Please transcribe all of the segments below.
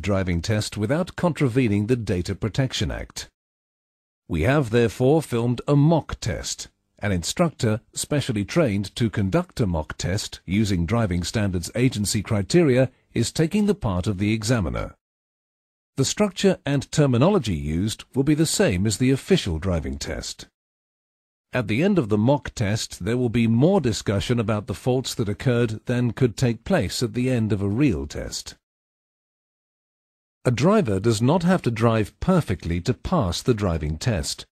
driving test without contravening the Data Protection Act. We have therefore filmed a mock test. An instructor specially trained to conduct a mock test using Driving Standards Agency criteria is taking the part of the examiner. The structure and terminology used will be the same as the official driving test. At the end of the mock test, there will be more discussion about the faults that occurred than could take place at the end of a real test. A driver does not have to drive perfectly to pass the driving test.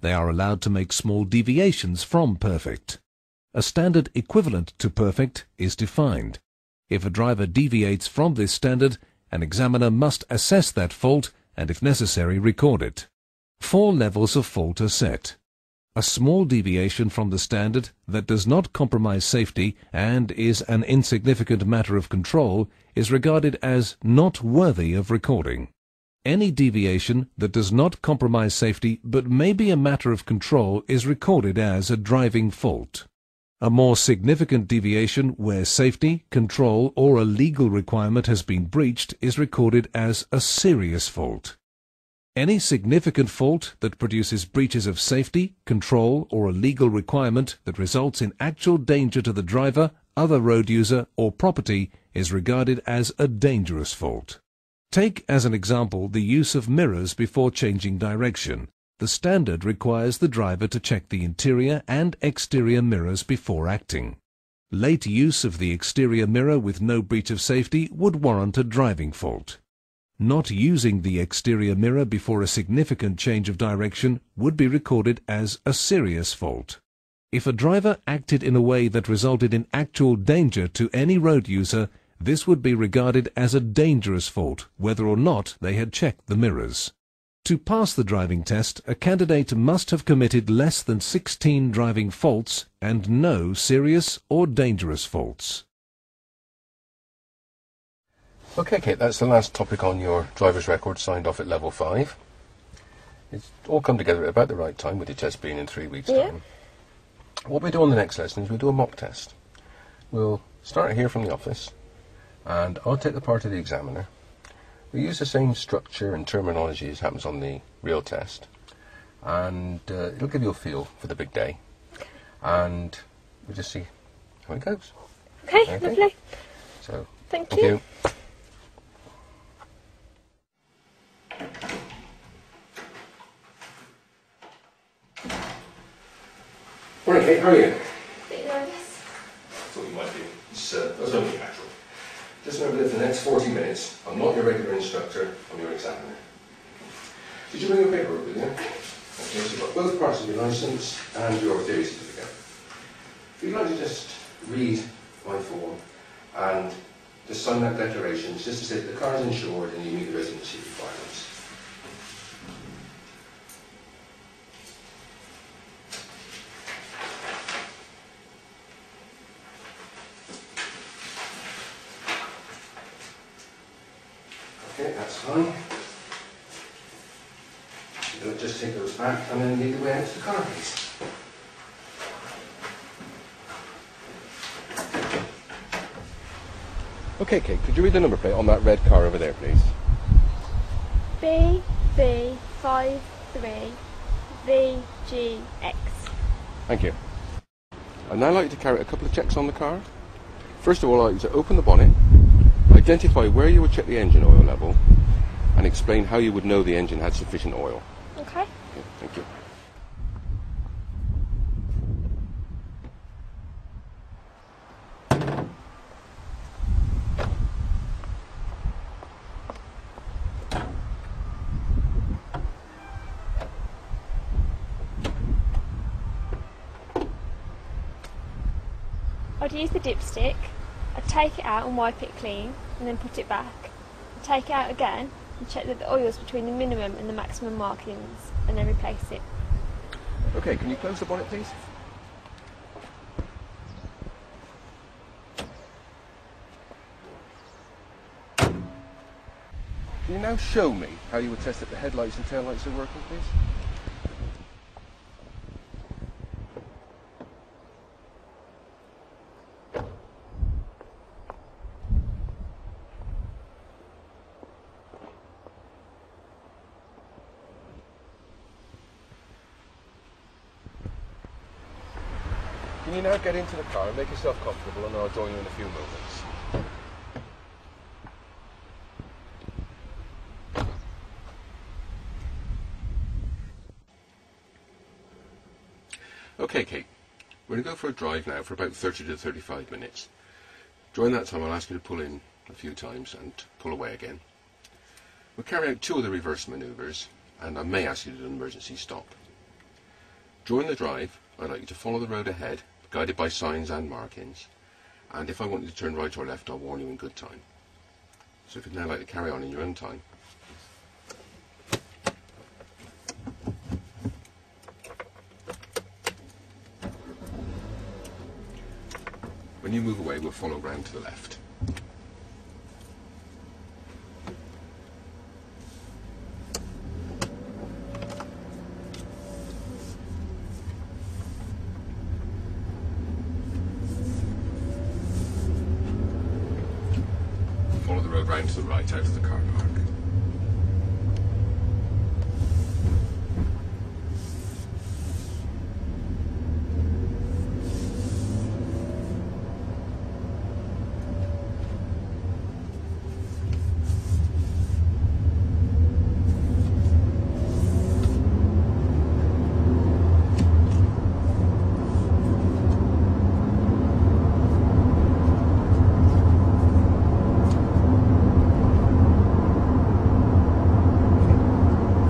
They are allowed to make small deviations from perfect. A standard equivalent to perfect is defined. If a driver deviates from this standard, an examiner must assess that fault and, if necessary, record it. 4 levels of fault are set. A small deviation from the standard that does not compromise safety and is an insignificant matter of control is regarded as not worthy of recording. Any deviation that does not compromise safety but may be a matter of control is recorded as a driving fault. A more significant deviation where safety, control, or a legal requirement has been breached is recorded as a serious fault. Any significant fault that produces breaches of safety, control, or a legal requirement that results in actual danger to the driver, other road user, or property is regarded as a dangerous fault. Take as an example the use of mirrors before changing direction. The standard requires the driver to check the interior and exterior mirrors before acting. Late use of the exterior mirror with no breach of safety would warrant a driving fault. Not using the exterior mirror before a significant change of direction would be recorded as a serious fault. If a driver acted in a way that resulted in actual danger to any road user, this would be regarded as a dangerous fault, whether or not they had checked the mirrors. To pass the driving test, a candidate must have committed less than 16 driving faults and no serious or dangerous faults. Okay, Kate, that's the last topic on your driver's record signed off at level 5. It's all come together at about the right time with your test being in 3 weeks' time. What we do on the next lesson is we do a mock test. We'll start here from the office and I'll take the part of the examiner. We use the same structure and terminology as happens on the real test, and it'll give you a feel for the big day, and we'll just see how it goes. Okay, lovely. So, thank you. Morning, Kate, how are you? A bit nervous. Thought you might be. That's only natural. Just remember that for the next 40 minutes, I'm not your regular instructor, I'm your examiner. Did you bring your paperwork with you? Okay, so you've got both parts of your licence and your theory certificate. If you'd like to just read my form and just sign that declaration, just to say that the car is insured and you meet the residency requirements. Okay, that's fine. You'll just take those back and then lead the way out to the car, please. Okay, Kate, could you read the number plate on that red car over there, please? BB53VGX. Thank you. I'd now like you to carry out a couple of checks on the car. First of all, I'd like you to open the bonnet, identify where you would check the engine oil level, and explain how you would know the engine had sufficient oil. Okay. Okay, thank you. I'd use the dipstick, I'd take it out and wipe it clean, and then put it back. I'd take it out again and check that the oil's between the minimum and the maximum markings, and then replace it. Okay, can you close the bonnet, please? Can you now show me how you would test that the headlights and taillights are working, please? Can you now get into the car and make yourself comfortable, and I'll join you in a few moments. Okay, Kate, we're going to go for a drive now for about 30 to 35 minutes. During that time, I'll ask you to pull in a few times and pull away again. We'll carry out 2 of the reverse manoeuvres, and I may ask you to do an emergency stop. During the drive, I'd like you to follow the road ahead, guided by signs and markings, and if I want you to turn right or left, I'll warn you in good time. So if you'd now like to carry on in your own time. When you move away, we'll follow round to the left. Follow the road round to the right, out of the car park.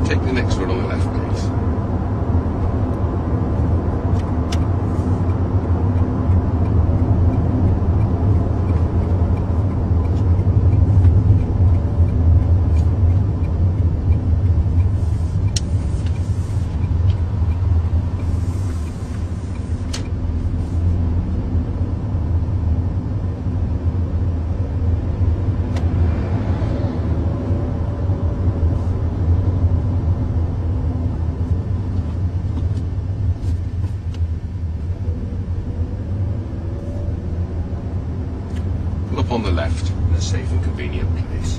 Take the next road on the left, please. Pull up on the left in a safe and convenient place.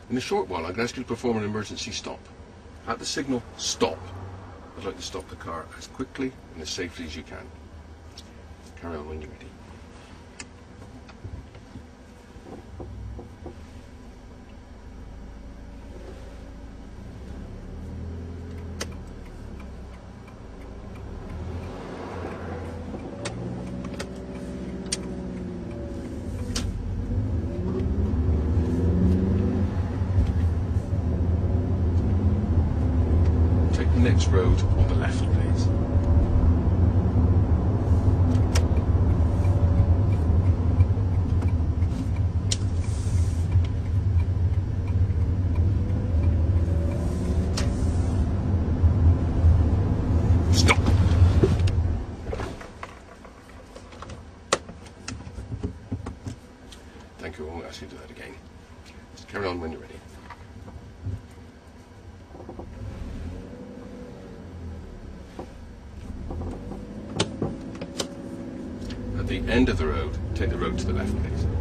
In a short while, I'm going to ask you to perform an emergency stop. At the signal, stop, I'd like to stop the car as quickly and as safely as you can. Carry on when you're ready. Take the next road on the left, please. Stop. Thank you. I won't ask you to do that again. Just carry on when you're ready. At the end of the road, take the road to the left, please.